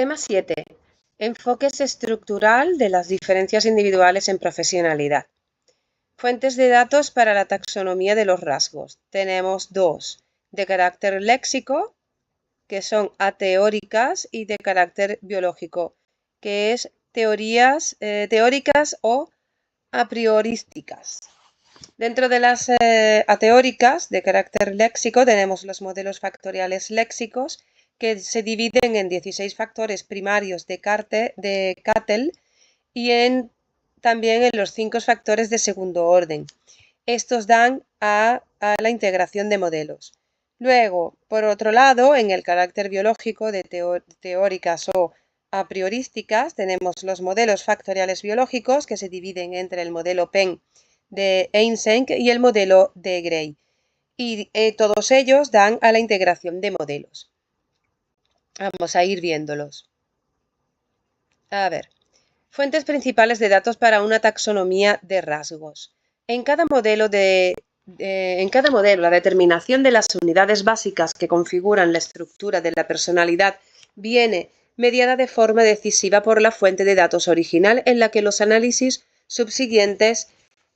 Tema 7. Enfoques estructural de las diferencias individuales en profesionalidad. Fuentes de datos para la taxonomía de los rasgos. Tenemos dos, de carácter léxico, que son ateóricas, y de carácter biológico, que es teóricas o a priorísticas. Dentro de las ateóricas de carácter léxico tenemos los modelos factoriales léxicos, que se dividen en 16 factores primarios de Cattell y también en los 5 factores de segundo orden. Estos dan a la integración de modelos. Luego, por otro lado, en el carácter biológico de teóricas o a priorísticas, tenemos los modelos factoriales biológicos, que se dividen entre el modelo Penn de Eysenck y el modelo de Gray. Y todos ellos dan a la integración de modelos. Vamos a ir viéndolos. A ver. Fuentes principales de datos para una taxonomía de rasgos. En cada modelo, la determinación de las unidades básicas que configuran la estructura de la personalidad viene mediada de forma decisiva por la fuente de datos original en la que los análisis subsiguientes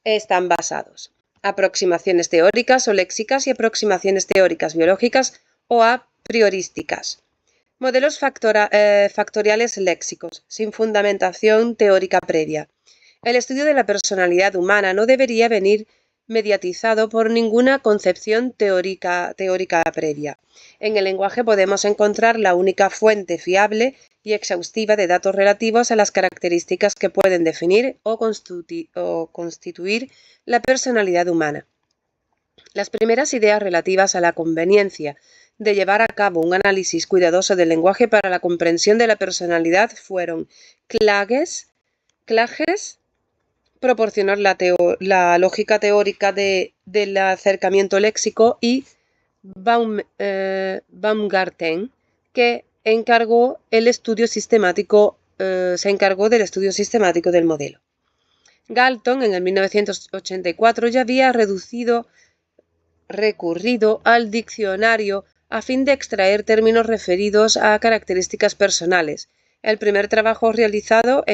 están basados. Aproximaciones teóricas o léxicas y aproximaciones teóricas biológicas o a priorísticas. Modelos factoriales léxicos, sin fundamentación teórica previa. El estudio de la personalidad humana no debería venir mediatizado por ninguna concepción teórica previa. En el lenguaje podemos encontrar la única fuente fiable y exhaustiva de datos relativos a las características que pueden definir o constituir la personalidad humana. Las primeras ideas relativas a la conveniencia de llevar a cabo un análisis cuidadoso del lenguaje para la comprensión de la personalidad fueron Klages, proporcionar la lógica teórica del acercamiento léxico, y Baumgarten, que se encargó del estudio sistemático del modelo. Galton, en el 1984, ya había recurrido al diccionario a fin de extraer términos referidos a características personales. El primer trabajo realizado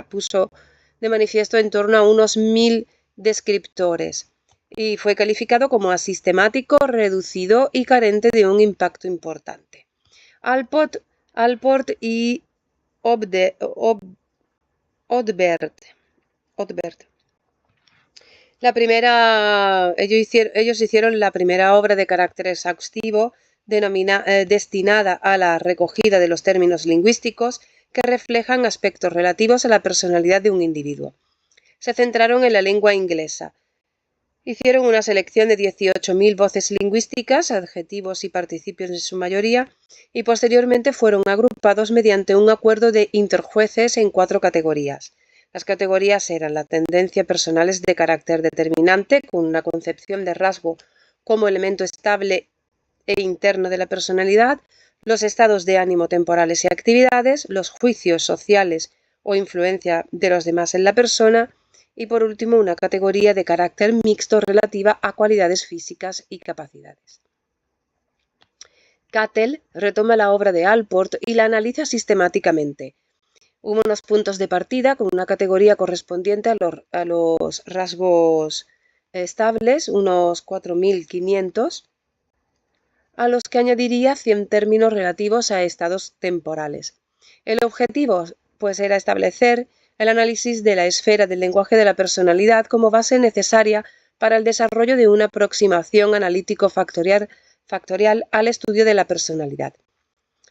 puso de manifiesto en torno a unos 1000 descriptores y fue calificado como asistemático, reducido y carente de un impacto importante. Allport y Odbert. Ellos hicieron la primera obra de carácter exhaustivo destinada a la recogida de los términos lingüísticos que reflejan aspectos relativos a la personalidad de un individuo. Se centraron en la lengua inglesa. Hicieron una selección de 18.000 voces lingüísticas, adjetivos y participios en su mayoría, y posteriormente fueron agrupados mediante un acuerdo de interjueces en 4 categorías. Las categorías eran la tendencia personales de carácter determinante, con una concepción de rasgo como elemento estable e interno de la personalidad, los estados de ánimo temporales y actividades, los juicios sociales o influencia de los demás en la persona, y por último una categoría de carácter mixto relativa a cualidades físicas y capacidades. Cattell retoma la obra de Allport y la analiza sistemáticamente. Hubo unos puntos de partida con una categoría correspondiente a los rasgos estables, unos 4.500, a los que añadiría 100 términos relativos a estados temporales. El objetivo, pues, era establecer el análisis de la esfera del lenguaje de la personalidad como base necesaria para el desarrollo de una aproximación analítico-factorial al estudio de la personalidad.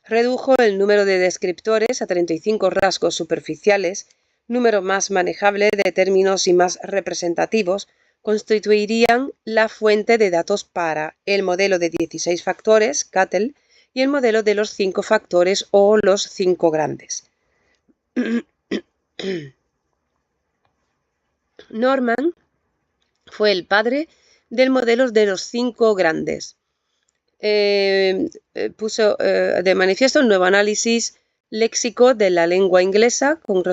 Redujo el número de descriptores a 35 rasgos superficiales, número más manejable de términos y más representativos, constituirían la fuente de datos para el modelo de 16 factores, Cattell, y el modelo de los 5 factores o los 5 grandes. Norman fue el padre del modelo de los 5 grandes. Puso de manifiesto un nuevo análisis léxico de la lengua inglesa con los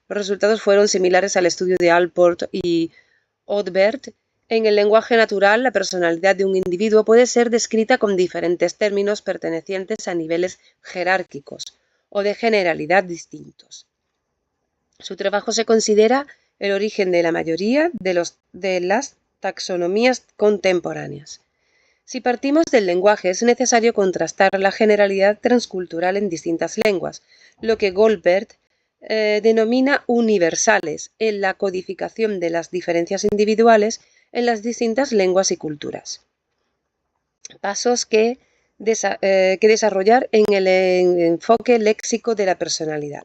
resultados fueron similares al estudio de Allport y Odbert, En el lenguaje natural, la personalidad de un individuo puede ser descrita con diferentes términos pertenecientes a niveles jerárquicos o de generalidad distintos. Su trabajo se considera el origen de la mayoría de las taxonomías contemporáneas. Si partimos del lenguaje, es necesario contrastar la generalidad transcultural en distintas lenguas, lo que Goldberg denomina universales en la codificación de las diferencias individuales en las distintas lenguas y culturas. Pasos que desarrollar en el enfoque léxico de la personalidad.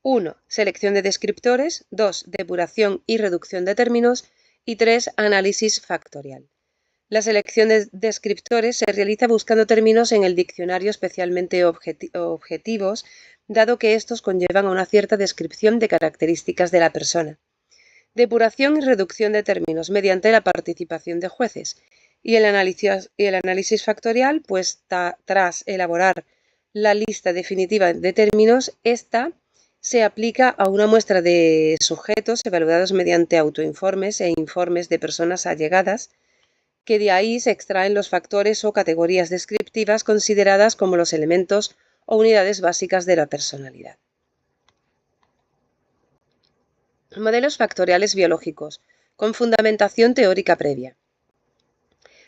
1. Selección de descriptores. 2. Depuración y reducción de términos. Y 3. Análisis factorial. La selección de descriptores se realiza buscando términos en el diccionario especialmente objetivos, dado que estos conllevan a una cierta descripción de características de la persona. Depuración y reducción de términos mediante la participación de jueces. Y el análisis factorial, pues tras elaborar la lista definitiva de términos, esta se aplica a una muestra de sujetos evaluados mediante autoinformes e informes de personas allegadas, que de ahí se extraen los factores o categorías descriptivas consideradas como los elementos o unidades básicas de la personalidad. Modelos factoriales biológicos, con fundamentación teórica previa.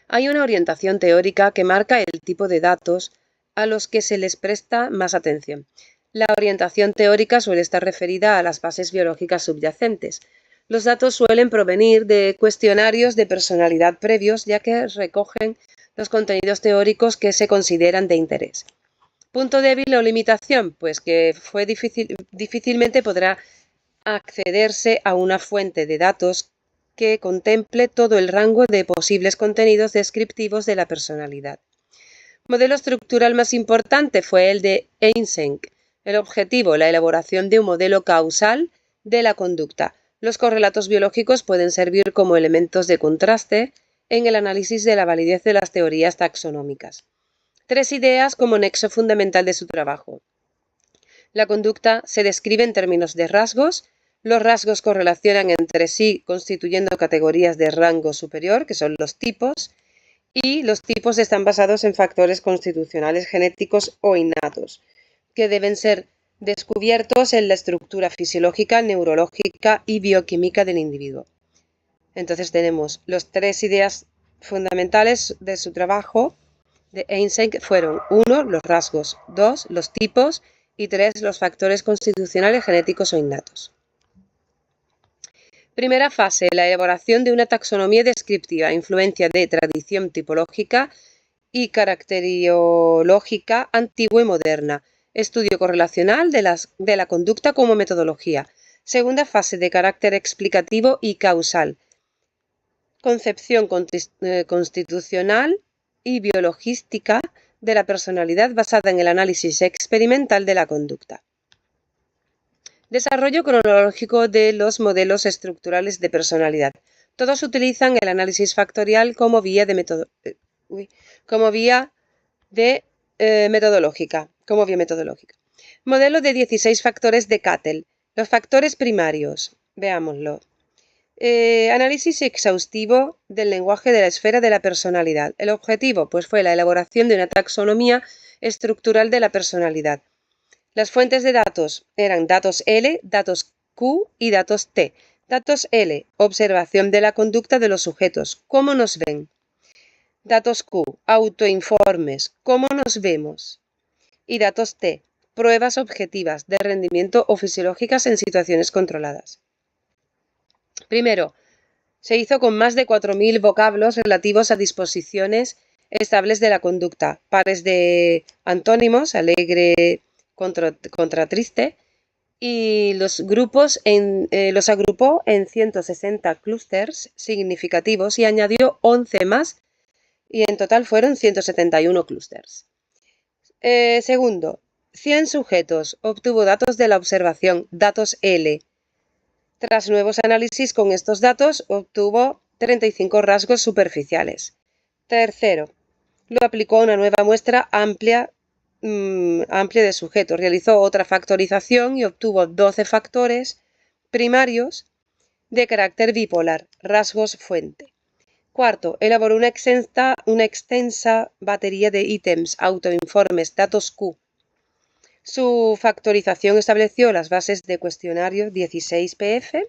Hay una orientación teórica que marca el tipo de datos a los que se les presta más atención. La orientación teórica suele estar referida a las bases biológicas subyacentes. Los datos suelen provenir de cuestionarios de personalidad previos, ya que recogen los contenidos teóricos que se consideran de interés. ¿Punto débil o limitación? Pues que difícilmente podrá accederse a una fuente de datos que contemple todo el rango de posibles contenidos descriptivos de la personalidad. Modelo estructural más importante fue el de Eysenck. El objetivo, la elaboración de un modelo causal de la conducta. Los correlatos biológicos pueden servir como elementos de contraste en el análisis de la validez de las teorías taxonómicas. 3 ideas como nexo fundamental de su trabajo. La conducta se describe en términos de rasgos. Los rasgos correlacionan entre sí constituyendo categorías de rango superior, que son los tipos, y los tipos están basados en factores constitucionales genéticos o innatos, que deben ser descubiertos en la estructura fisiológica, neurológica y bioquímica del individuo. Entonces tenemos las 3 ideas fundamentales de su trabajo de Eysenck fueron 1. Los rasgos, 2. Los tipos y 3. Los factores constitucionales genéticos o innatos. Primera fase, la elaboración de una taxonomía descriptiva, influencia de tradición tipológica y caracteriológica antigua y moderna, estudio correlacional de la conducta como metodología. Segunda fase, de carácter explicativo y causal, concepción constitucional y biologística de la personalidad basada en el análisis experimental de la conducta. Desarrollo cronológico de los modelos estructurales de personalidad. Todos utilizan el análisis factorial como vía metodológica. Modelo de 16 factores de Cattell. Los factores primarios. Veámoslo. Análisis exhaustivo del lenguaje de la esfera de la personalidad. El objetivo, pues, fue la elaboración de una taxonomía estructural de la personalidad. Las fuentes de datos eran datos L, datos Q y datos T. Datos L, observación de la conducta de los sujetos, cómo nos ven. Datos Q, autoinformes, cómo nos vemos. Y datos T, pruebas objetivas de rendimiento o fisiológicas en situaciones controladas. Primero, se hizo con más de 4.000 vocablos relativos a disposiciones estables de la conducta, pares de antónimos, alegre contra triste, y los agrupó en 160 clústeres significativos y añadió 11 más, y en total fueron 171 clústeres. Segundo, 100 sujetos, obtuvo datos de la observación, datos L. Tras nuevos análisis con estos datos, obtuvo 35 rasgos superficiales. Tercero, lo aplicó a una nueva muestra amplia de sujetos. Realizó otra factorización y obtuvo 12 factores primarios de carácter bipolar, rasgos fuente. Cuarto, elaboró una extensa batería de ítems, autoinformes, datos Q. Su factorización estableció las bases de cuestionario 16PF,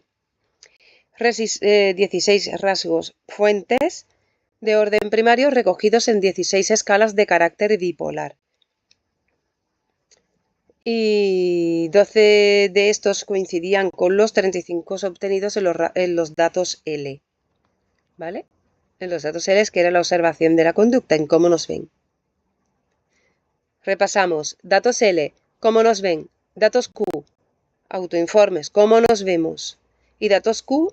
16 rasgos fuentes de orden primario recogidos en 16 escalas de carácter bipolar. Y 12 de estos coincidían con los 35 obtenidos en los datos L. ¿Vale? En los datos L, que era la observación de la conducta, en cómo nos ven. Repasamos. Datos L, cómo nos ven. Datos Q, autoinformes, cómo nos vemos. Y datos Q,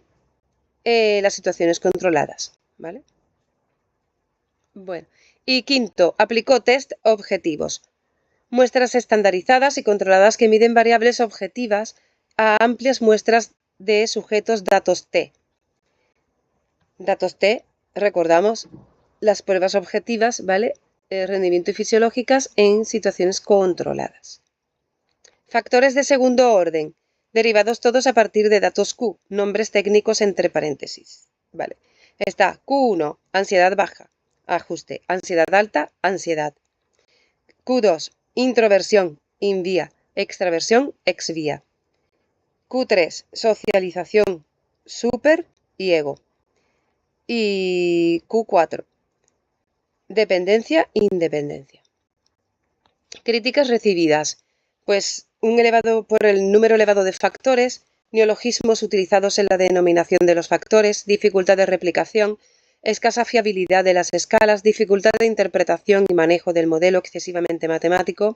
las situaciones controladas. ¿Vale? Bueno. Y quinto, aplicó test objetivos. Muestras estandarizadas y controladas que miden variables objetivas a amplias muestras de sujetos datos T. Datos T, recordamos, las pruebas objetivas, ¿vale? Rendimiento y fisiológicas en situaciones controladas. Factores de segundo orden, derivados todos a partir de datos Q, nombres técnicos entre paréntesis. ¿Vale? Está Q1, ansiedad baja, ajuste, ansiedad alta, ansiedad. Q2, introversión, invía, extraversión, exvía. Q3, socialización, super y ego. Y Q4, dependencia, independencia. Críticas recibidas. Pues por el número elevado de factores, neologismos utilizados en la denominación de los factores, dificultad de replicación, escasa fiabilidad de las escalas, dificultad de interpretación y manejo del modelo excesivamente matemático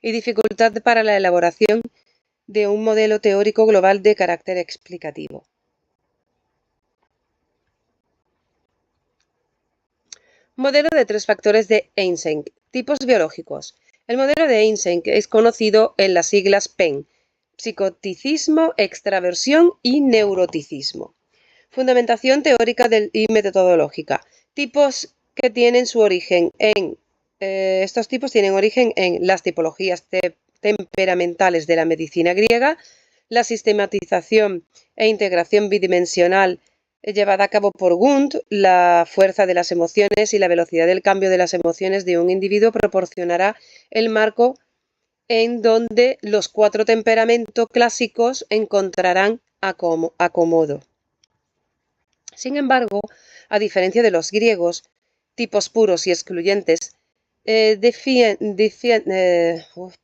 y dificultad para la elaboración de un modelo teórico global de carácter explicativo. Modelo de tres factores de Eysenck. Tipos biológicos. El modelo de Eysenck es conocido en las siglas PEN, psicoticismo, extraversión y neuroticismo. Fundamentación teórica y metodológica. Tipos que tienen su origen en... estos tipos tienen origen en las tipologías temperamentales de la medicina griega, la sistematización e integración bidimensional llevada a cabo por Wundt, la fuerza de las emociones y la velocidad del cambio de las emociones de un individuo proporcionará el marco en donde los 4 temperamentos clásicos encontrarán acomodo. Sin embargo, a diferencia de los griegos, tipos puros y excluyentes,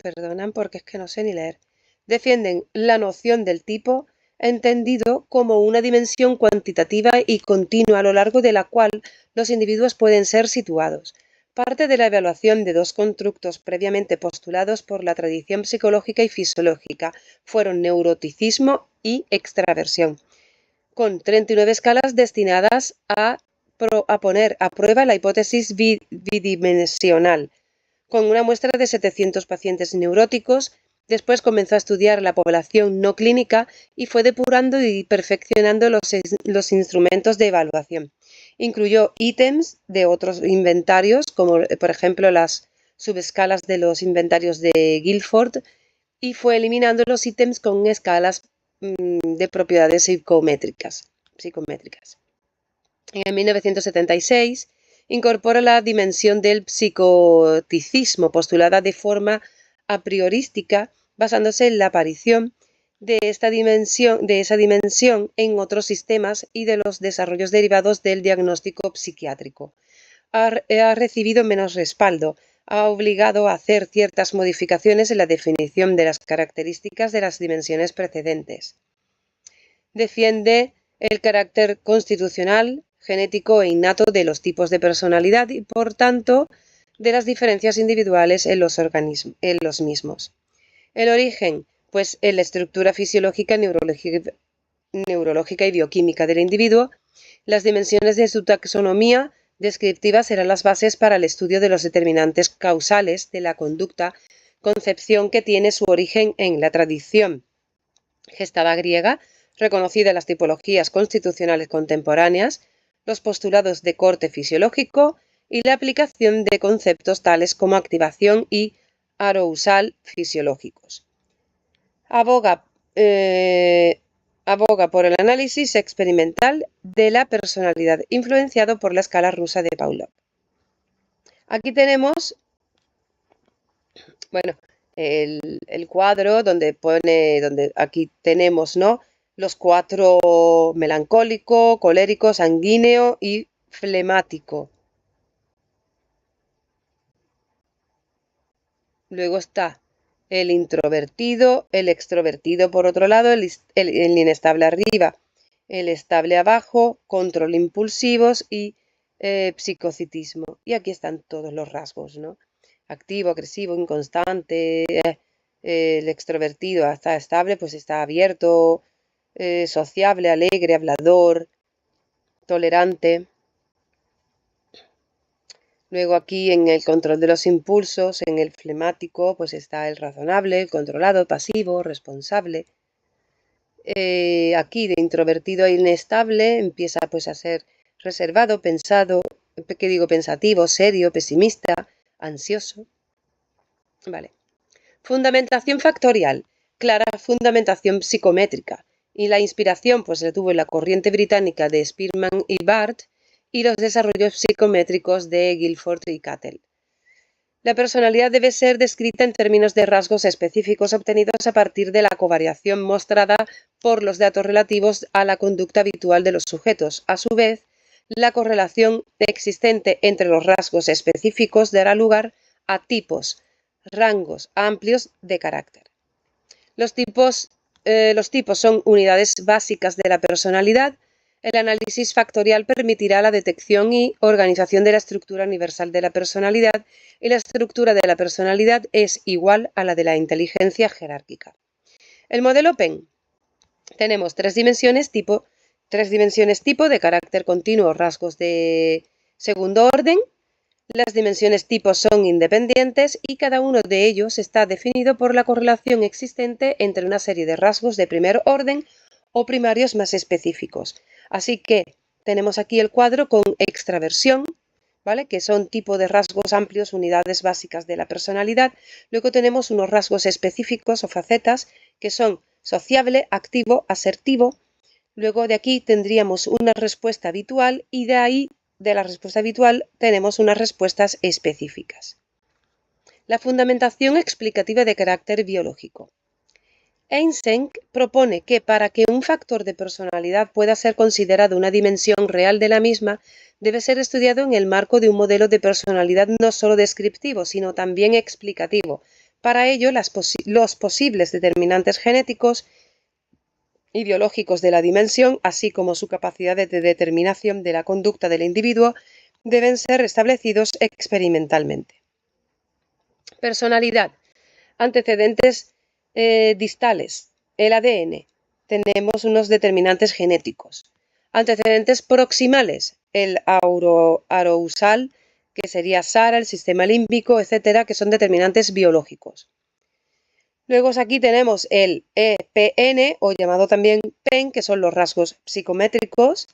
perdonan porque es que no sé ni leer, defienden la noción del tipo entendido como una dimensión cuantitativa y continua a lo largo de la cual los individuos pueden ser situados. Parte de la evaluación de dos constructos previamente postulados por la tradición psicológica y fisiológica fueron neuroticismo y extraversión, con 39 escalas destinadas a poner a prueba la hipótesis bidimensional. Con una muestra de 700 pacientes neuróticos, después comenzó a estudiar la población no clínica y fue depurando y perfeccionando los instrumentos de evaluación. Incluyó ítems de otros inventarios, como por ejemplo las subescalas de los inventarios de Guilford, y fue eliminando los ítems con escalas de propiedades psicométricas. En 1976 incorpora la dimensión del psicoticismo postulada de forma a priorística, basándose en la aparición de esa dimensión en otros sistemas y de los desarrollos derivados del diagnóstico psiquiátrico. Ha recibido menos respaldo, ha obligado a hacer ciertas modificaciones en la definición de las características de las dimensiones precedentes. Defiende el carácter constitucional, genético e innato de los tipos de personalidad y, por tanto, de las diferencias individuales en los mismos. El origen, pues en la estructura fisiológica, neurológica y bioquímica del individuo. Las dimensiones de su taxonomía descriptiva serán las bases para el estudio de los determinantes causales de la conducta, concepción que tiene su origen en la tradición gestada griega, reconocida en las tipologías constitucionales contemporáneas, los postulados de corte fisiológico y la aplicación de conceptos tales como activación y arousal fisiológicos. Aboga aboga por el análisis experimental de la personalidad, influenciado por la escala rusa de Pavlov. Aquí tenemos, bueno, el cuadro donde aquí tenemos, ¿no?, los 4: melancólico, colérico, sanguíneo y flemático. Luego está el introvertido, el extrovertido por otro lado, el inestable arriba, el estable abajo, control impulsivos y psicocitismo. Y aquí están todos los rasgos, ¿no? Activo, agresivo, inconstante, el extrovertido está estable, pues está abierto, sociable, alegre, hablador, tolerante. Luego aquí en el control de los impulsos, en el flemático, pues está el razonable, el controlado, pasivo, responsable. Aquí de introvertido e inestable empieza pues a ser reservado, pensativo, serio, pesimista, ansioso. Vale. Fundamentación factorial, clara fundamentación psicométrica. Y la inspiración pues la tuvo en la corriente británica de Spearman y Barth y los desarrollos psicométricos de Guilford y Cattell. La personalidad debe ser descrita en términos de rasgos específicos obtenidos a partir de la covariación mostrada por los datos relativos a la conducta habitual de los sujetos. A su vez, la correlación existente entre los rasgos específicos dará lugar a tipos, rangos amplios de carácter. Los tipos son unidades básicas de la personalidad. El análisis factorial permitirá la detección y organización de la estructura universal de la personalidad, y la estructura de la personalidad es igual a la de la inteligencia jerárquica. El modelo Penn. Tenemos tres dimensiones tipo de carácter continuo, rasgos de segundo orden. Las dimensiones tipo son independientes y cada uno de ellos está definido por la correlación existente entre una serie de rasgos de primer orden o primarios más específicos. Así que tenemos aquí el cuadro con extraversión, ¿vale?, que son tipo de rasgos amplios, unidades básicas de la personalidad. Luego tenemos unos rasgos específicos o facetas que son sociable, activo, asertivo. Luego de aquí tendríamos una respuesta habitual y de ahí, de la respuesta habitual, tenemos unas respuestas específicas. La fundamentación explicativa de carácter biológico. Eysenck propone que para que un factor de personalidad pueda ser considerado una dimensión real de la misma, debe ser estudiado en el marco de un modelo de personalidad no solo descriptivo, sino también explicativo. Para ello, los posibles determinantes genéticos y biológicos de la dimensión, así como su capacidad de determinación de la conducta del individuo, deben ser establecidos experimentalmente. Personalidad. Antecedentes distales. El ADN. Tenemos unos determinantes genéticos. Antecedentes proximales. El arousal, que sería SARA, el sistema límbico, etcétera, que son determinantes biológicos. Luego aquí tenemos el EPN, o llamado también PEN, que son los rasgos psicométricos,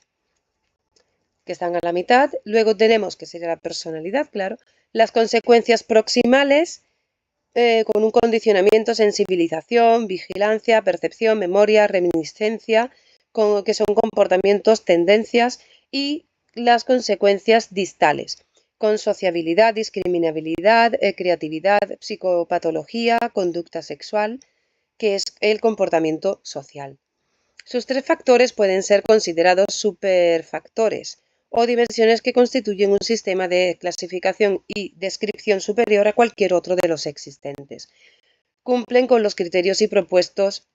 que están a la mitad. Luego tenemos, que sería la personalidad, claro, las consecuencias proximales, con un condicionamiento, sensibilización, vigilancia, percepción, memoria, reminiscencia, que son comportamientos, tendencias, y las consecuencias distales, con sociabilidad, discriminabilidad, creatividad, psicopatología, conducta sexual, que es el comportamiento social. Sus tres factores pueden ser considerados superfactores o dimensiones que constituyen un sistema de clasificación y descripción superior a cualquier otro de los existentes. Cumplen con los criterios propuestos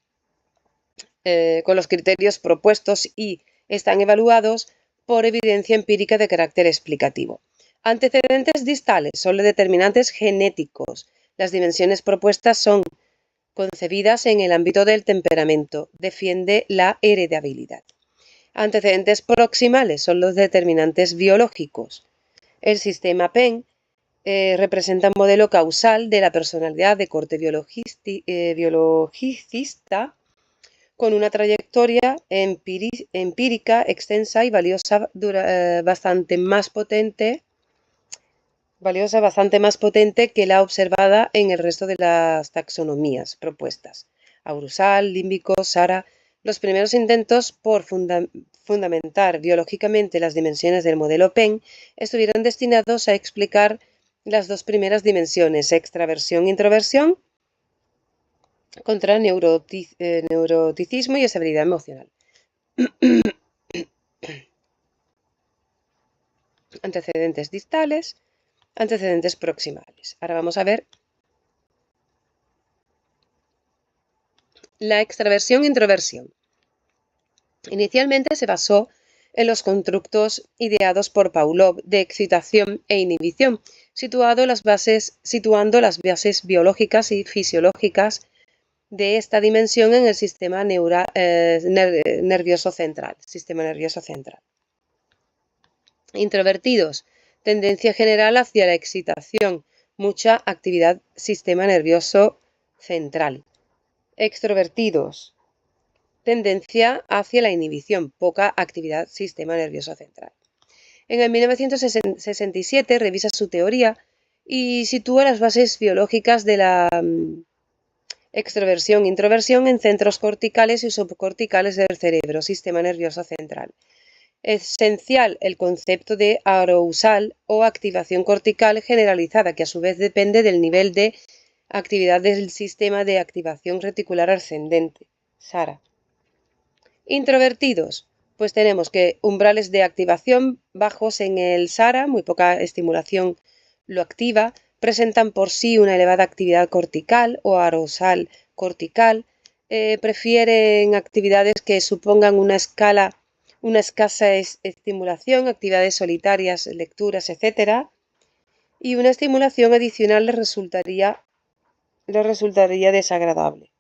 y están evaluados por evidencia empírica de carácter explicativo. Antecedentes distales son los determinantes genéticos. Las dimensiones propuestas son concebidas en el ámbito del temperamento. Defiende la heredabilidad. Antecedentes proximales son los determinantes biológicos. El sistema Penn representa un modelo causal de la personalidad de corte biologicista, con una trayectoria empírica extensa y valiosa, bastante más potente que la observada en el resto de las taxonomías propuestas. Aurusal, límbico, SARA, Los primeros intentos por fundamentar biológicamente las dimensiones del modelo Penn estuvieron destinados a explicar las dos primeras dimensiones, extraversión e introversión, contra neuroticismo y estabilidad emocional. Antecedentes distales, antecedentes proximales. Ahora vamos a ver la extraversión e introversión. Inicialmente se basó en los constructos ideados por Pavlov de excitación e inhibición, situando las bases biológicas y fisiológicas de esta dimensión en el sistema nervioso central. Introvertidos, tendencia general hacia la excitación, mucha actividad sistema nervioso central. Extrovertidos, tendencia hacia la inhibición, poca actividad sistema nervioso central. En el 1967 revisa su teoría y sitúa las bases biológicas de la extroversión e introversión en centros corticales y subcorticales del cerebro, sistema nervioso central. Esencial el concepto de arousal o activación cortical generalizada, que a su vez depende del nivel de actividad del sistema de activación reticular ascendente. Sara. Introvertidos, pues tenemos que umbrales de activación bajos en el SARA, muy poca estimulación lo activa, presentan por sí una elevada actividad cortical o arousal cortical, prefieren actividades que supongan una escasa estimulación, actividades solitarias, lecturas, etc. Y una estimulación adicional les resultaría desagradable.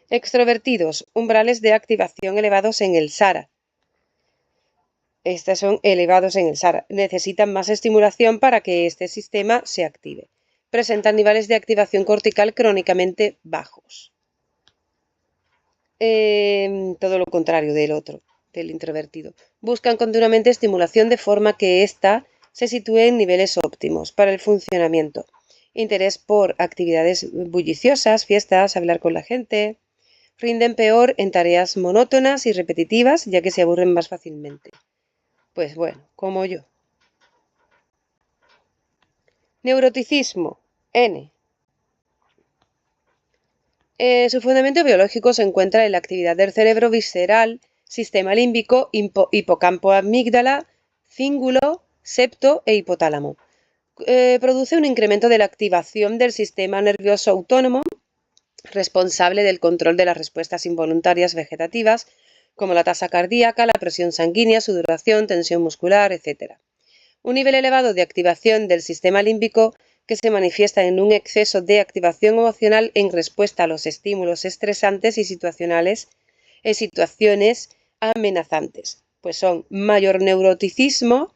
Extrovertidos, umbrales de activación elevados en el SARA. Estos son elevados en el SARA. Necesitan más estimulación para que este sistema se active. Presentan niveles de activación cortical crónicamente bajos. Todo lo contrario del introvertido. Buscan continuamente estimulación de forma que ésta se sitúe en niveles óptimos para el funcionamiento. Interés por actividades bulliciosas, fiestas, hablar con la gente. Rinden peor en tareas monótonas y repetitivas, ya que se aburren más fácilmente. Pues bueno, como yo. Neuroticismo, N. Su fundamento biológico se encuentra en la actividad del cerebro visceral, sistema límbico, hipocampo amígdala, cíngulo, septo e hipotálamo. Produce un incremento de la activación del sistema nervioso autónomo, responsable del control de las respuestas involuntarias vegetativas, como la tasa cardíaca, la presión sanguínea, sudoración, tensión muscular, etc. Un nivel elevado de activación del sistema límbico que se manifiesta en un exceso de activación emocional en respuesta a los estímulos estresantes y situaciones amenazantes. Pues son mayor neuroticismo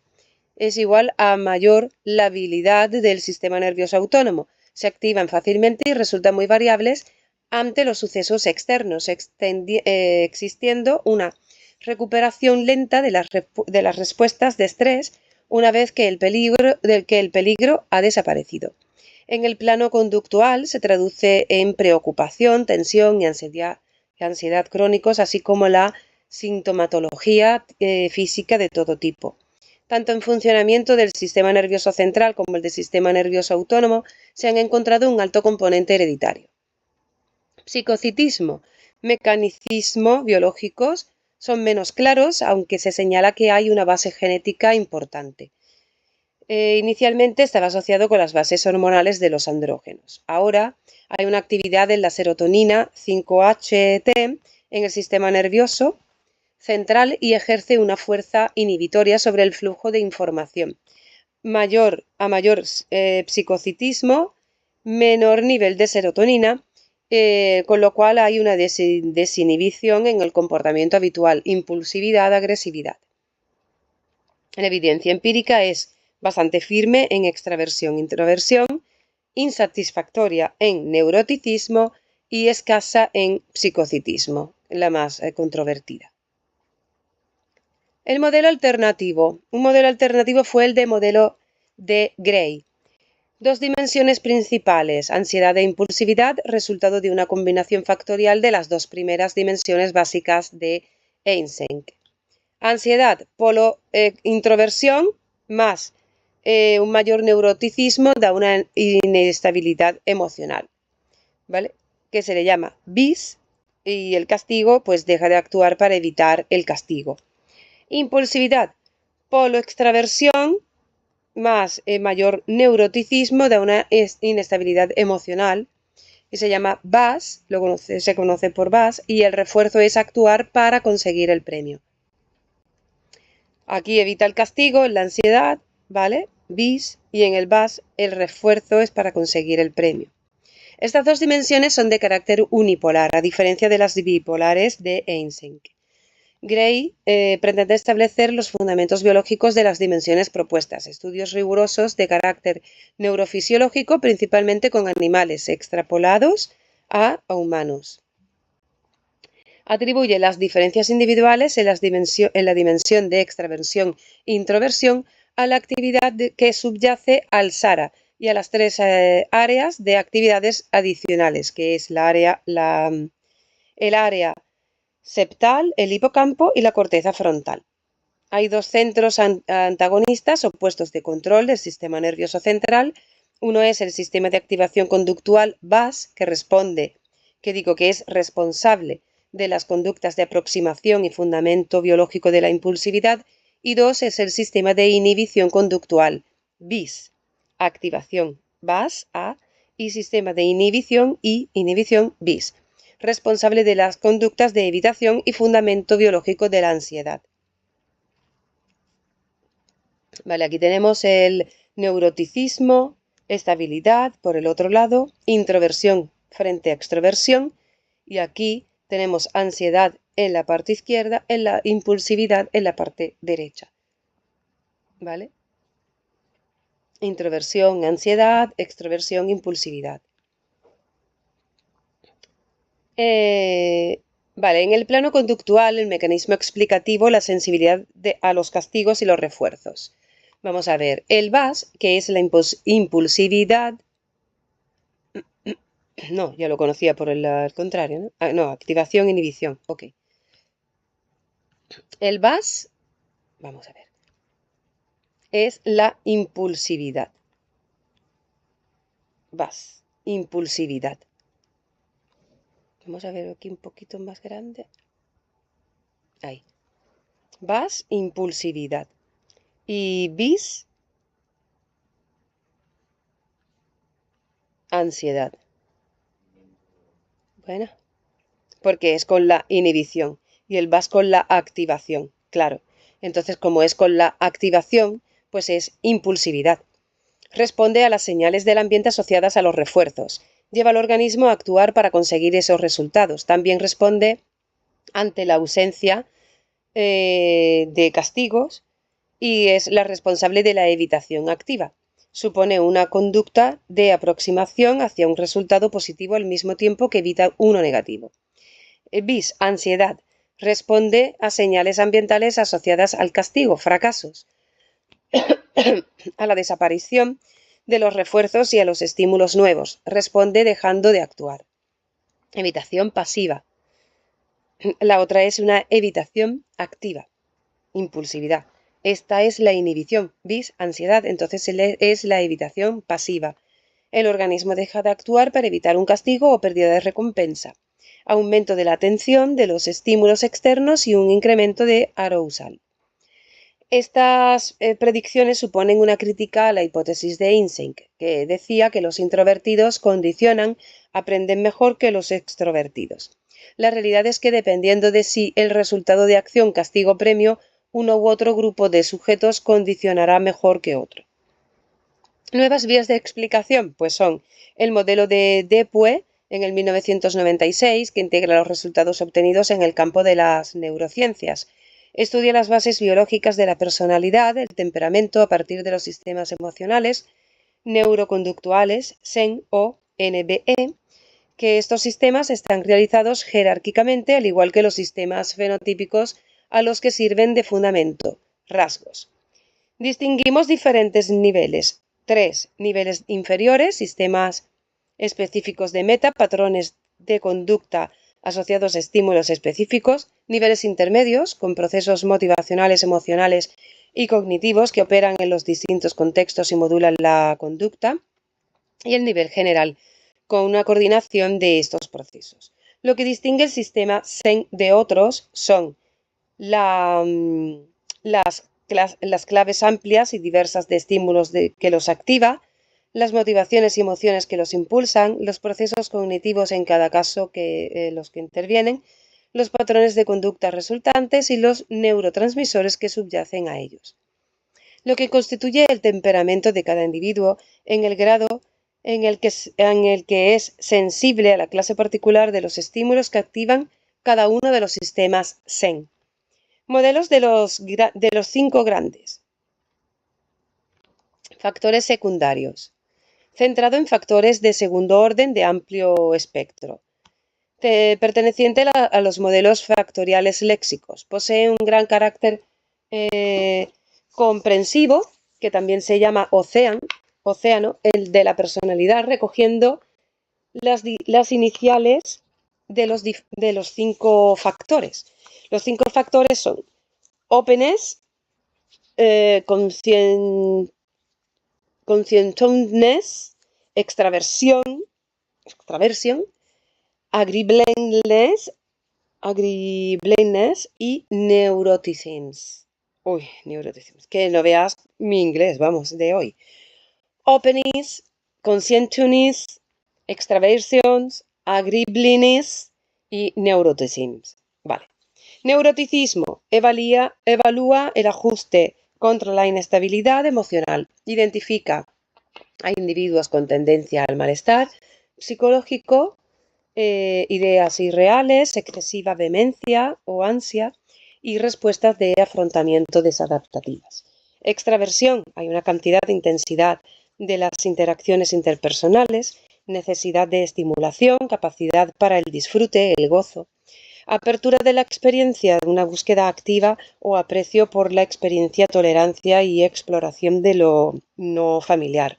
es igual a mayor labilidad del sistema nervioso autónomo. Se activan fácilmente y resultan muy variables ante los sucesos externos, existiendo una recuperación lenta de las respuestas de estrés una vez que el peligro ha desaparecido. En el plano conductual se traduce en preocupación, tensión y ansiedad crónicos, así como la sintomatología física de todo tipo. Tanto en funcionamiento del sistema nervioso central como el del sistema nervioso autónomo se han encontrado un alto componente hereditario. Psicocitismo, mecanicismos biológicos son menos claros, aunque se señala que hay una base genética importante. Inicialmente estaba asociado con las bases hormonales de los andrógenos. Ahora hay una actividad en la serotonina 5-HT en el sistema nervioso central y ejerce una fuerza inhibitoria sobre el flujo de información. Mayor psicocitismo, menor nivel de serotonina, con lo cual hay una desinhibición en el comportamiento habitual, impulsividad, agresividad. La evidencia empírica es bastante firme en extraversión, introversión, insatisfactoria en neuroticismo y escasa en psicocitismo, la más controvertida. El modelo alternativo. Un modelo alternativo fue el modelo de Gray. Dos dimensiones principales, ansiedad e impulsividad, resultado de una combinación factorial de las dos primeras dimensiones básicas de Eysenck. Ansiedad, polo introversión, más un mayor neuroticismo da una inestabilidad emocional, ¿vale? Que se le llama bis, y el castigo pues deja de actuar para evitar el castigo. Impulsividad, polo extraversión, más mayor neuroticismo da una inestabilidad emocional y se llama VAS, se conoce por VAS, y el refuerzo es actuar para conseguir el premio. Aquí evita el castigo, la ansiedad, ¿vale? Bis, y en el VAS el refuerzo es para conseguir el premio. Estas dos dimensiones son de carácter unipolar, a diferencia de las bipolares de Eysenck. Gray pretende establecer los fundamentos biológicos de las dimensiones propuestas, estudios rigurosos de carácter neurofisiológico, principalmente con animales, extrapolados a humanos. Atribuye las diferencias individuales en la dimensión de extraversión e introversión a la actividad que subyace al SARA y a las tres áreas de actividades adicionales, que es el área septal, el hipocampo y la corteza frontal. Hay dos centros antagonistas opuestos de control del sistema nervioso central. Uno es el sistema de activación conductual VAS, que es responsable de las conductas de aproximación y fundamento biológico de la impulsividad, y dos es el sistema de inhibición conductual BIS, activación VAS A y sistema de inhibición y inhibición BIS, responsable de las conductas de evitación y fundamento biológico de la ansiedad. Vale, aquí tenemos el neuroticismo, estabilidad por el otro lado, introversión frente a extroversión, y aquí tenemos ansiedad en la parte izquierda, en la impulsividad en la parte derecha. ¿Vale? Introversión, ansiedad, extroversión, impulsividad. Vale, en el plano conductual, el mecanismo explicativo, la sensibilidad a los castigos y los refuerzos. Vamos a ver, el VAS, que es la impulsividad. No, ya lo conocía por el contrario, ¿no? Ah, no, activación, inhibición, ok. El VAS, vamos a ver, es la impulsividad. VAS, impulsividad. Vamos a ver aquí un poquito más grande. Ahí. VAS, impulsividad. Y BIS, ansiedad. Bueno, porque es con la inhibición y el VAS con la activación, claro. Entonces, como es con la activación, pues es impulsividad. Responde a las señales del ambiente asociadas a los refuerzos. Lleva al organismo a actuar para conseguir esos resultados. También responde ante la ausencia de castigos y es la responsable de la evitación activa. Supone una conducta de aproximación hacia un resultado positivo al mismo tiempo que evita uno negativo. BIS, ansiedad. Responde a señales ambientales asociadas al castigo, fracasos, a la desaparición de los refuerzos y a los estímulos nuevos. Responde dejando de actuar. Evitación pasiva. La otra es una evitación activa. Impulsividad. Esta es la inhibición, BIS, ansiedad, entonces es la evitación pasiva. El organismo deja de actuar para evitar un castigo o pérdida de recompensa. Aumento de la atención de los estímulos externos y un incremento de arousal. Estas predicciones suponen una crítica a la hipótesis de Eysenck, que decía que los introvertidos condicionan, aprenden mejor que los extrovertidos. La realidad es que dependiendo de si el resultado de acción, castigo o premio, uno u otro grupo de sujetos condicionará mejor que otro. Nuevas vías de explicación, pues son el modelo de Dupuy en el 1996, que integra los resultados obtenidos en el campo de las neurociencias. Estudia las bases biológicas de la personalidad, el temperamento a partir de los sistemas emocionales, neuroconductuales, SEN o NBE, que estos sistemas están realizados jerárquicamente, al igual que los sistemas fenotípicos a los que sirven de fundamento, rasgos. Distinguimos diferentes niveles, 3. Niveles inferiores, sistemas específicos de meta, patrones de conducta asociados a estímulos específicos. Niveles intermedios, con procesos motivacionales, emocionales y cognitivos que operan en los distintos contextos y modulan la conducta. Y el nivel general, con una coordinación de estos procesos. Lo que distingue el sistema Zen de otros son las claves amplias y diversas de estímulos que los activa, las motivaciones y emociones que los impulsan, los procesos cognitivos en cada caso los que intervienen, los patrones de conducta resultantes y los neurotransmisores que subyacen a ellos. Lo que constituye el temperamento de cada individuo en el grado en el que es sensible a la clase particular de los estímulos que activan cada uno de los sistemas Zen. Modelos de los 5 grandes. Factores secundarios. Centrado en factores de segundo orden de amplio espectro. Perteneciente a los modelos factoriales léxicos. Posee un gran carácter comprensivo, que también se llama océano, el de la personalidad, recogiendo las iniciales de los 5 factores. Los 5 factores son openness, conscientiousness, extraversión, agreeableness y neuroticism. Neuroticism. Que no veas mi inglés, vamos, de hoy. Openness, conscientiousness, extraversion, agreeableness y neuroticism. Vale. Neuroticismo evalúa el ajuste contra la inestabilidad emocional. Identifica a individuos con tendencia al malestar psicológico, ideas irreales, excesiva vehemencia o ansia y respuestas de afrontamiento desadaptativas. Extraversión, hay una cantidad de intensidad de las interacciones interpersonales, necesidad de estimulación, capacidad para el disfrute, el gozo. Apertura de la experiencia, una búsqueda activa o aprecio por la experiencia, tolerancia y exploración de lo no familiar,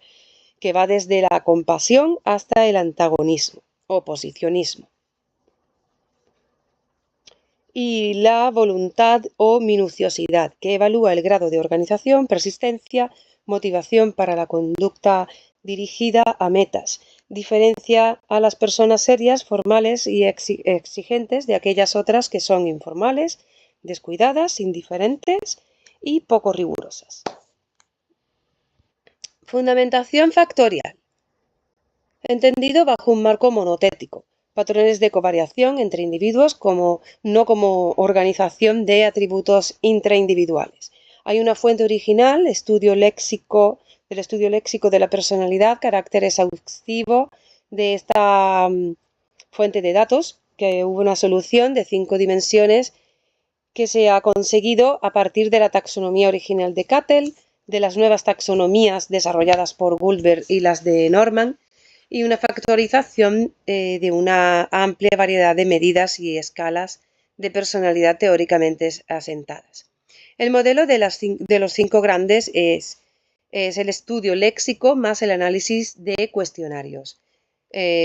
que va desde la compasión hasta el antagonismo, oposicionismo. Y la voluntad o minuciosidad, que evalúa el grado de organización, persistencia, motivación para la conducta dirigida a metas. Diferencia a las personas serias, formales y exigentes de aquellas otras que son informales, descuidadas, indiferentes y poco rigurosas. Fundamentación factorial. Entendido bajo un marco monotético. Patrones de covariación entre individuos no como organización de atributos intraindividuales. Hay una fuente original, del estudio léxico de la personalidad, carácter exhaustivo de esta fuente de datos, que hubo una solución de 5 dimensiones que se ha conseguido a partir de la taxonomía original de Cattell, de las nuevas taxonomías desarrolladas por Goldberg y las de Norman, y una factorización de una amplia variedad de medidas y escalas de personalidad teóricamente asentadas. El modelo de los 5 grandes es el estudio léxico más el análisis de cuestionarios,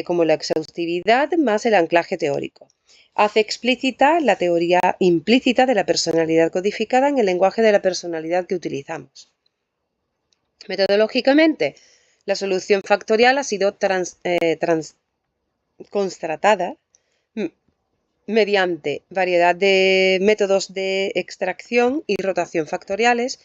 como la exhaustividad más el anclaje teórico. Hace explícita la teoría implícita de la personalidad codificada en el lenguaje de la personalidad que utilizamos. Metodológicamente, la solución factorial ha sido constatada mediante variedad de métodos de extracción y rotación factoriales,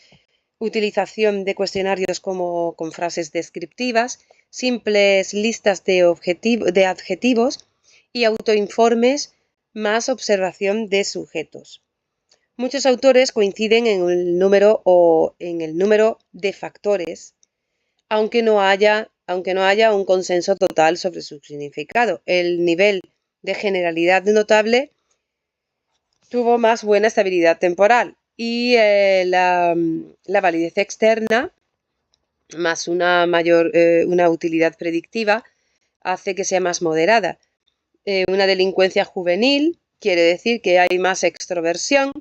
utilización de cuestionarios con frases descriptivas, simples listas de adjetivos y autoinformes más observación de sujetos. Muchos autores coinciden en el número de factores, aunque no haya un consenso total sobre su significado. El nivel de generalidad notable tuvo más buena estabilidad temporal y la validez externa más una utilidad predictiva hace que sea más moderada. Una delincuencia juvenil quiere decir que hay más extroversión,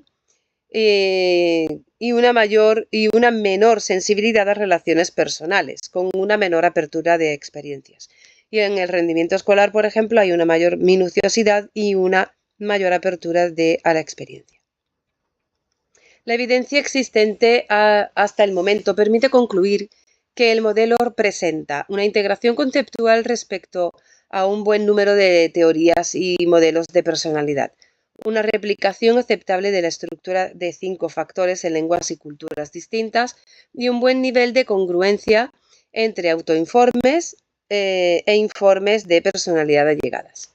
y una menor sensibilidad a relaciones personales, con una menor apertura de experiencias. Y en el rendimiento escolar, por ejemplo, hay una mayor minuciosidad y una mayor apertura a la experiencia. La evidencia existente hasta el momento permite concluir que el modelo presenta una integración conceptual respecto a un buen número de teorías y modelos de personalidad, una replicación aceptable de la estructura de 5 factores en lenguas y culturas distintas y un buen nivel de congruencia entre autoinformes e informes de personalidad allegadas.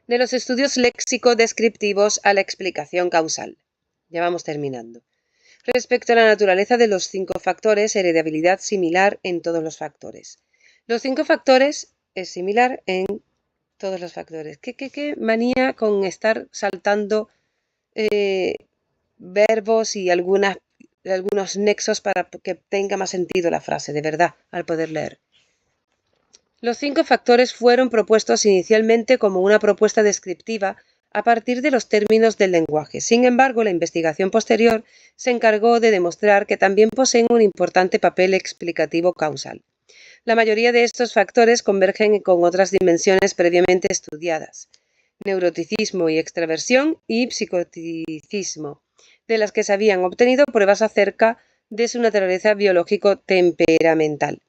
De los estudios léxico-descriptivos a la explicación causal. Ya vamos terminando. Respecto a la naturaleza de los 5 factores, heredabilidad similar en todos los factores. Los 5 factores es similar en todos los factores. ¿Qué manía con estar saltando verbos y algunos nexos para que tenga más sentido la frase, de verdad, al poder leer? Los 5 factores fueron propuestos inicialmente como una propuesta descriptiva a partir de los términos del lenguaje. Sin embargo, la investigación posterior se encargó de demostrar que también poseen un importante papel explicativo causal. La mayoría de estos factores convergen con otras dimensiones previamente estudiadas, neuroticismo y extraversión y psicoticismo, de las que se habían obtenido pruebas acerca de su naturaleza biológico-temperamental.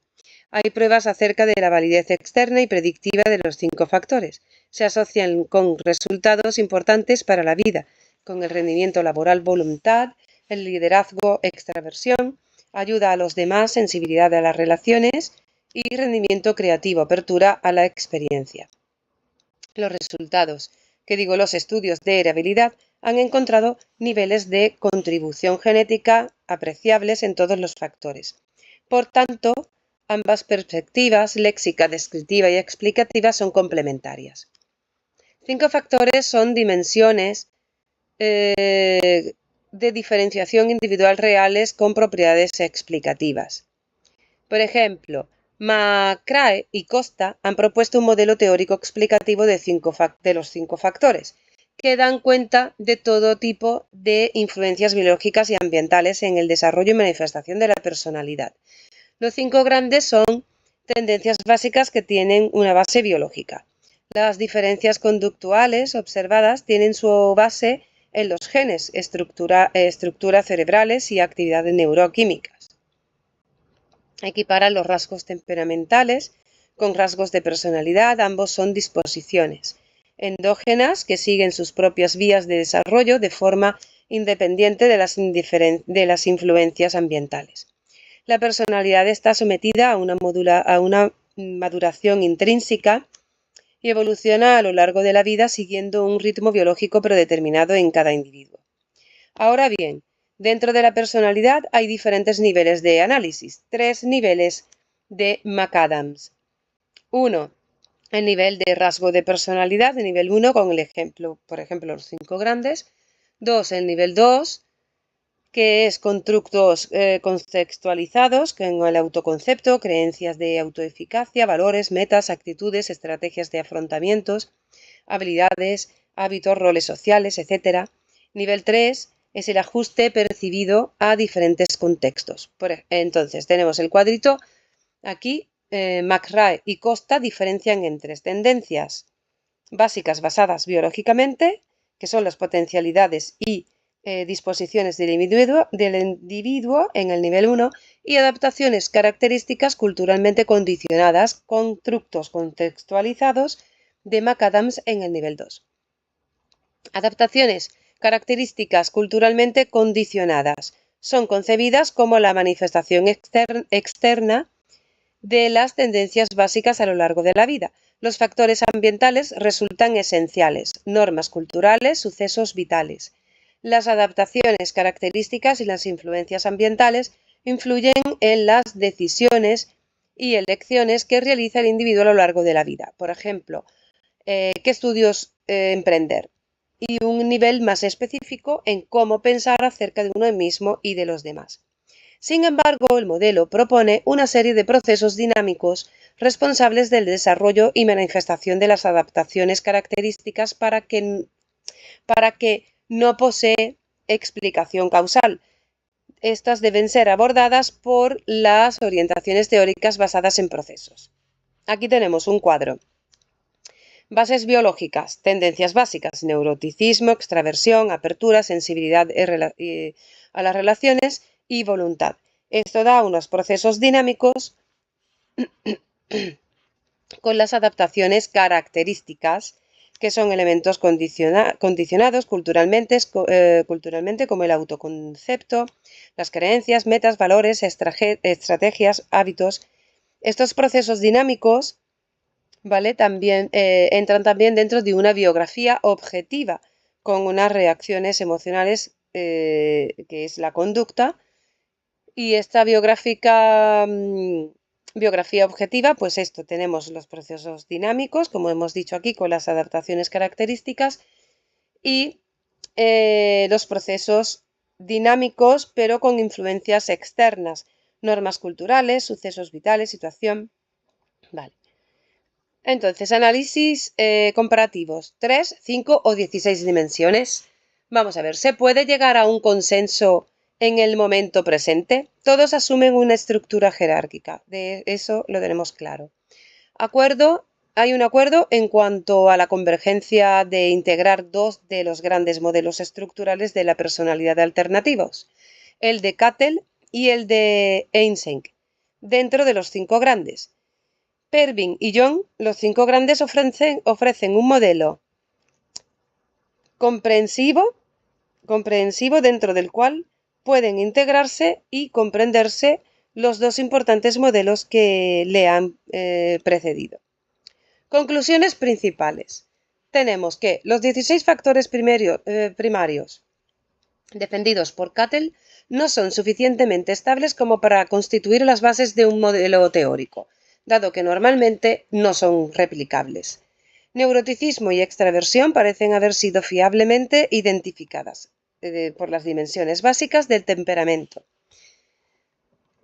Hay pruebas acerca de la validez externa y predictiva de los 5 factores. Se asocian con resultados importantes para la vida, con el rendimiento laboral, voluntad, el liderazgo, extraversión, ayuda a los demás, sensibilidad a las relaciones y rendimiento creativo, apertura a la experiencia. Los resultados, los estudios de heredabilidad han encontrado niveles de contribución genética apreciables en todos los factores. Por tanto, ambas perspectivas, léxica, descriptiva y explicativa, son complementarias. 5 factores son dimensiones de diferenciación individual reales con propiedades explicativas. Por ejemplo, McCrae y Costa han propuesto un modelo teórico explicativo de los 5 factores, que dan cuenta de todo tipo de influencias biológicas y ambientales en el desarrollo y manifestación de la personalidad. Los 5 grandes son tendencias básicas que tienen una base biológica. Las diferencias conductuales observadas tienen su base en los genes, estructuras cerebrales y actividades neuroquímicas. Equiparan los rasgos temperamentales con rasgos de personalidad, ambos son disposiciones endógenas que siguen sus propias vías de desarrollo de forma independiente de las influencias ambientales. La personalidad está sometida a una maduración intrínseca y evoluciona a lo largo de la vida siguiendo un ritmo biológico predeterminado en cada individuo. Ahora bien, dentro de la personalidad hay diferentes niveles de análisis, 3 niveles de McAdams. 1. El nivel de rasgo de personalidad, de nivel 1, con el ejemplo, por ejemplo, los 5 grandes. 2. El nivel 2, que es constructos contextualizados con el autoconcepto, creencias de autoeficacia, valores, metas, actitudes, estrategias de afrontamientos, habilidades, hábitos, roles sociales, etc. Nivel 3 es el ajuste percibido a diferentes contextos. Entonces, tenemos el cuadrito aquí. McCrae y Costa diferencian en 3 tendencias básicas basadas biológicamente, que son las potencialidades y disposiciones del individuo en el nivel 1 y adaptaciones características culturalmente condicionadas, constructos contextualizados de McAdams en el nivel 2. Adaptaciones características culturalmente condicionadas son concebidas como la manifestación externa de las tendencias básicas a lo largo de la vida. Los factores ambientales resultan esenciales, normas culturales, sucesos vitales. Las adaptaciones, características y las influencias ambientales influyen en las decisiones y elecciones que realiza el individuo a lo largo de la vida. Por ejemplo, qué estudios emprender y un nivel más específico en cómo pensar acerca de uno mismo y de los demás. Sin embargo, el modelo propone una serie de procesos dinámicos responsables del desarrollo y manifestación de las adaptaciones características para que no posee explicación causal. Estas deben ser abordadas por las orientaciones teóricas basadas en procesos. Aquí tenemos un cuadro. Bases biológicas, tendencias básicas, neuroticismo, extraversión, apertura, sensibilidad a las relaciones y voluntad. Esto da unos procesos dinámicos con las adaptaciones características, que son elementos condicionados culturalmente como el autoconcepto, las creencias, metas, valores, estrategias, hábitos. Estos procesos dinámicos, ¿vale? También entran también dentro de una biografía objetiva con unas reacciones emocionales, que es la conducta, y esta biografía objetiva, pues esto, tenemos los procesos dinámicos, como hemos dicho aquí, con las adaptaciones características, y los procesos dinámicos, pero con influencias externas, normas culturales, sucesos vitales, situación. Vale. Entonces, análisis comparativos, 3, 5 o 16 dimensiones. Vamos a ver, ¿se puede llegar a un consenso en el momento presente? Todos asumen una estructura jerárquica, de eso lo tenemos claro. Hay un acuerdo en cuanto a la convergencia de integrar dos de los grandes modelos estructurales de la personalidad alternativos, el de Cattell y el de Eysenck, dentro de los 5 grandes. Pervin y Jung, los 5 grandes, ofrecen un modelo comprensivo dentro del cual pueden integrarse y comprenderse los dos importantes modelos que le han precedido. Conclusiones principales. Tenemos que los 16 factores primarios defendidos por Cattell no son suficientemente estables como para constituir las bases de un modelo teórico, dado que normalmente no son replicables. Neuroticismo y extraversión parecen haber sido fiablemente identificadas por las dimensiones básicas del temperamento.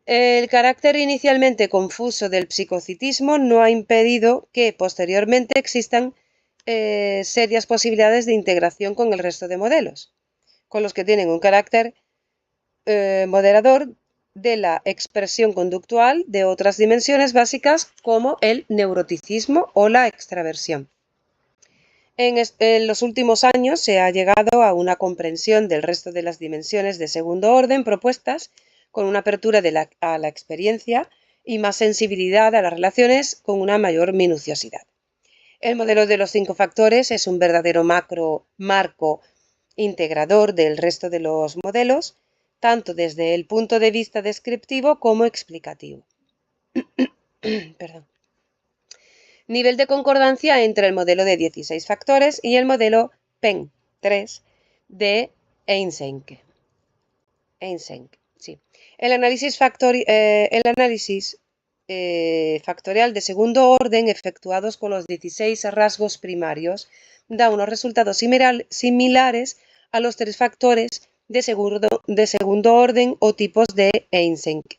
El carácter inicialmente confuso del psicocitismo no ha impedido que posteriormente existan serias posibilidades de integración con el resto de modelos, con los que tienen un carácter moderador de la expresión conductual de otras dimensiones básicas como el neuroticismo o la extraversión. En los últimos años se ha llegado a una comprensión del resto de las dimensiones de segundo orden propuestas con una apertura a la experiencia y más sensibilidad a las relaciones con una mayor minuciosidad. El modelo de los 5 factores es un verdadero marco integrador del resto de los modelos, tanto desde el punto de vista descriptivo como explicativo. Perdón. Nivel de concordancia entre el modelo de 16 factores y el modelo PEN 3 de Eysenck. Sí. El análisis factorial de segundo orden efectuados con los 16 rasgos primarios da unos resultados similares a los 3 factores de segundo orden o tipos de Eysenck.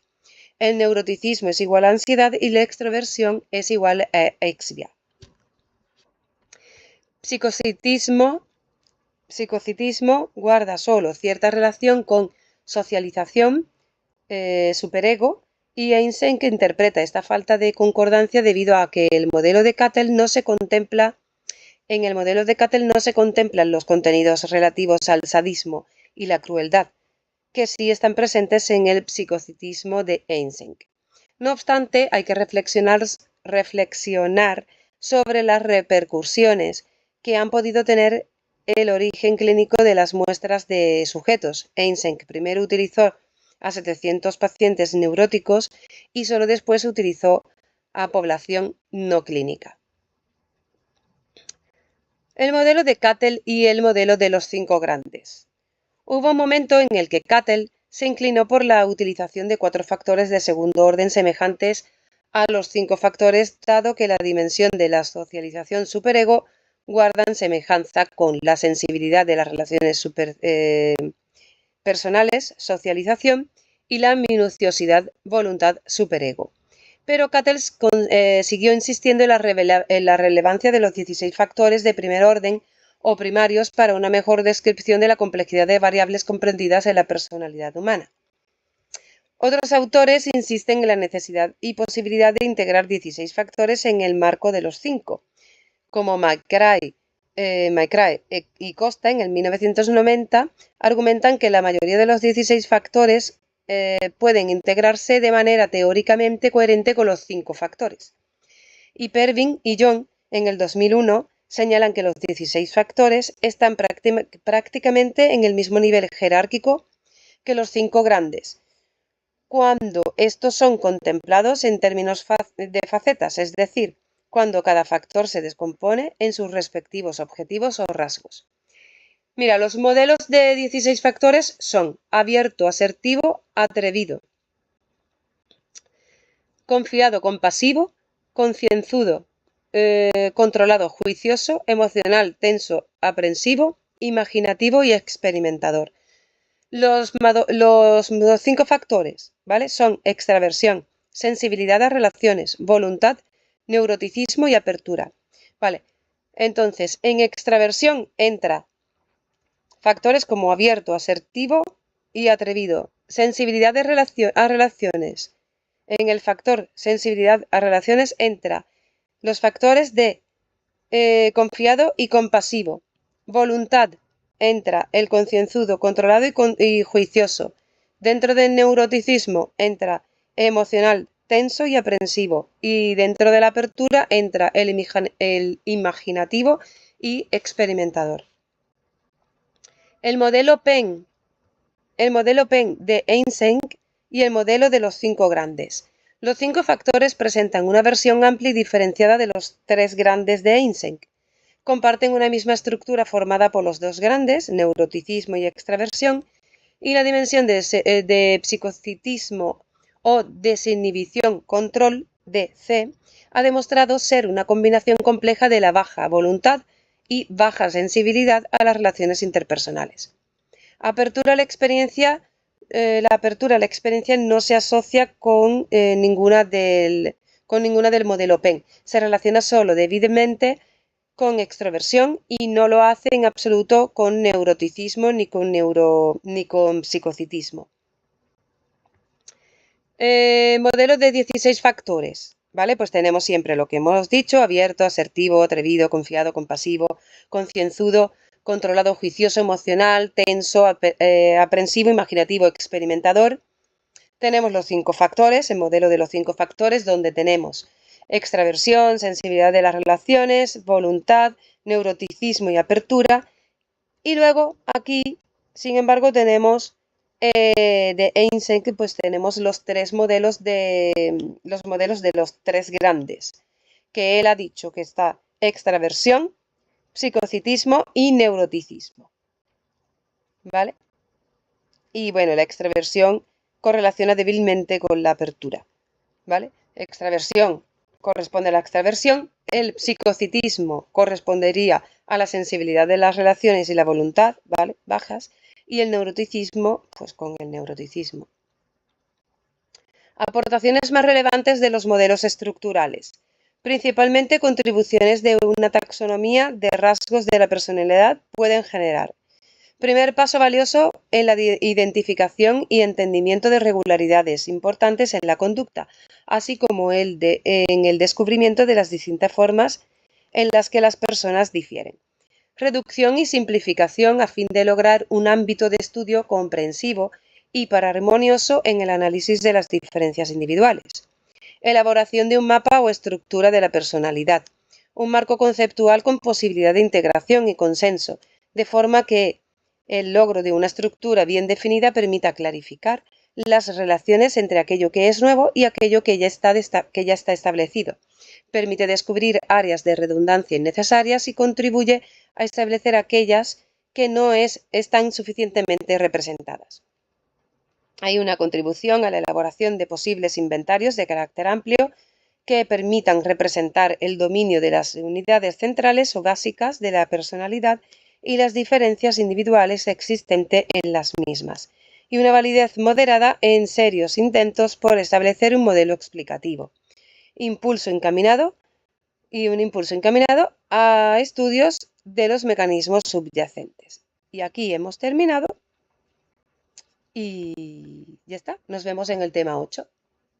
El neuroticismo es igual a ansiedad y la extroversión es igual a exvia. Psicocitismo guarda solo cierta relación con socialización, superego, y Eysenck interpreta esta falta de concordancia debido a que en el modelo de Cattell no se contemplan los contenidos relativos al sadismo y la crueldad, que sí están presentes en el psicocitismo de Eysenck. No obstante, hay que reflexionar sobre las repercusiones que han podido tener el origen clínico de las muestras de sujetos. Eysenck primero utilizó a 700 pacientes neuróticos y solo después utilizó a población no clínica. El modelo de Cattell y el modelo de los 5 grandes. Hubo un momento en el que Cattell se inclinó por la utilización de 4 factores de segundo orden semejantes a los 5 factores, dado que la dimensión de la socialización superego guardan semejanza con la sensibilidad de las relaciones personales, socialización, y la minuciosidad, voluntad, superego. Pero Cattell siguió insistiendo en la relevancia de los 16 factores de primer orden o primarios para una mejor descripción de la complejidad de variables comprendidas en la personalidad humana. Otros autores insisten en la necesidad y posibilidad de integrar 16 factores en el marco de los 5, como McCrae y Costa en el 1990 argumentan que la mayoría de los 16 factores pueden integrarse de manera teóricamente coherente con los 5 factores. Y Pervin y John en el 2001 señalan que los 16 factores están prácticamente en el mismo nivel jerárquico que los 5 grandes, cuando estos son contemplados en términos de facetas, es decir, cuando cada factor se descompone en sus respectivos objetivos o rasgos. Mira, los modelos de 16 factores son abierto, asertivo, atrevido, confiado, compasivo, concienzudo, controlado, juicioso, emocional, tenso, aprensivo, imaginativo y experimentador. Los 5 factores, ¿vale? Son extraversión, sensibilidad a relaciones, voluntad, neuroticismo y apertura. Vale, entonces en extraversión entra factores como abierto, asertivo y atrevido, sensibilidad a relaciones. En el factor sensibilidad a relaciones entra los factores de confiado y compasivo. Voluntad entra el concienzudo, controlado y juicioso. Dentro del neuroticismo entra emocional, tenso y aprensivo. Y dentro de la apertura entra el imaginativo y experimentador. El modelo Penn de Eysenck y el modelo de los 5 grandes. Los 5 factores presentan una versión amplia y diferenciada de los 3 grandes de Eysenck. Comparten una misma estructura formada por los 2 grandes, neuroticismo y extraversión, y la dimensión de psicocitismo o desinhibición control, DC, ha demostrado ser una combinación compleja de la baja voluntad y baja sensibilidad a las relaciones interpersonales. La apertura a la experiencia no se asocia con ninguna del modelo Penn. Se relaciona solo debidamente con extroversión y no lo hace en absoluto con neuroticismo ni con psicocitismo. Modelo de 16 factores, ¿vale? Pues tenemos siempre lo que hemos dicho: abierto, asertivo, atrevido, confiado, compasivo, concienzudo, controlado, juicioso, emocional, tenso, aprensivo, imaginativo, experimentador. Tenemos los 5 factores, el modelo de los 5 factores, donde tenemos extraversión, sensibilidad de las relaciones, voluntad, neuroticismo y apertura. Y luego aquí, sin embargo, tenemos de Eysenck, pues tenemos los modelos de los 3 grandes, que él ha dicho que está extraversión, psicocitismo y neuroticismo, ¿vale? Y bueno, la extraversión correlaciona débilmente con la apertura, ¿vale? Extraversión corresponde a la extraversión, el psicocitismo correspondería a la sensibilidad de las relaciones y la voluntad, ¿vale? Bajas, y el neuroticismo, pues con el neuroticismo. Aportaciones más relevantes de los modelos estructurales. Principalmente contribuciones de una taxonomía de rasgos de la personalidad pueden generar. Primer paso valioso en la identificación y entendimiento de regularidades importantes en la conducta, así como en el descubrimiento de las distintas formas en las que las personas difieren. Reducción y simplificación a fin de lograr un ámbito de estudio comprensivo y pararmonioso en el análisis de las diferencias individuales. Elaboración de un mapa o estructura de la personalidad, un marco conceptual con posibilidad de integración y consenso, de forma que el logro de una estructura bien definida permita clarificar las relaciones entre aquello que es nuevo y aquello que ya está establecido. Permite descubrir áreas de redundancia innecesarias y contribuye a establecer aquellas que no están suficientemente representadas. Hay una contribución a la elaboración de posibles inventarios de carácter amplio que permitan representar el dominio de las unidades centrales o básicas de la personalidad y las diferencias individuales existentes en las mismas, y una validez moderada en serios intentos por establecer un modelo explicativo. Un impulso encaminado a estudios de los mecanismos subyacentes. Y aquí hemos terminado y ya está. Nos vemos en el tema 8.